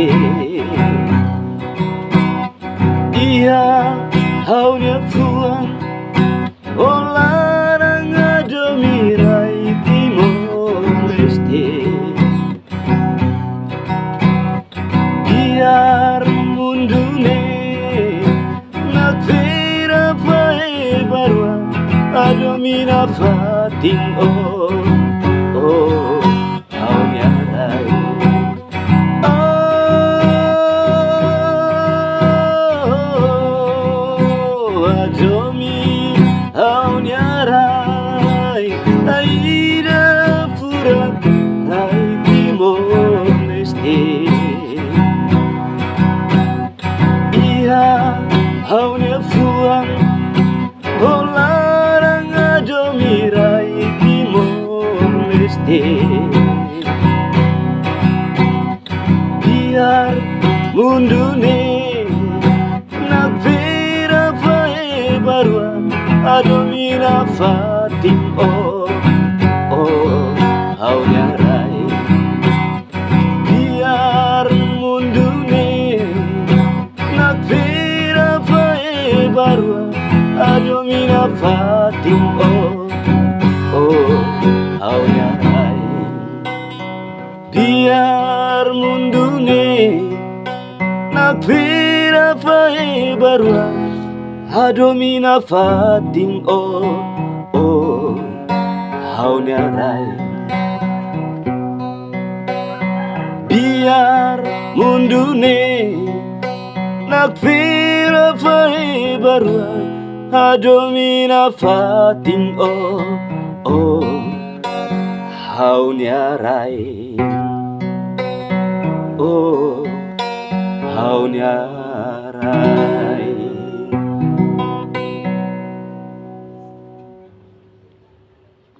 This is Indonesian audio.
mesti ia haunya fuang olarang adomirai Timor Leste biar mundune nak vera vai barua adomina fating oh haunya rai Adomi haunya rai aida furak rai Timor Leste ia haunya fuang olarang adomi rai Timor Leste biar mundune nak vera vai barua adomina fating oh haunya rai biar mundune nak vera vai barua adomina fating oh haunya rai biar mundune nak vera vai barua adomina fating oh haunya rai biar mundune nak vera vai barua adomina fating oh haunya rai oh haunya rai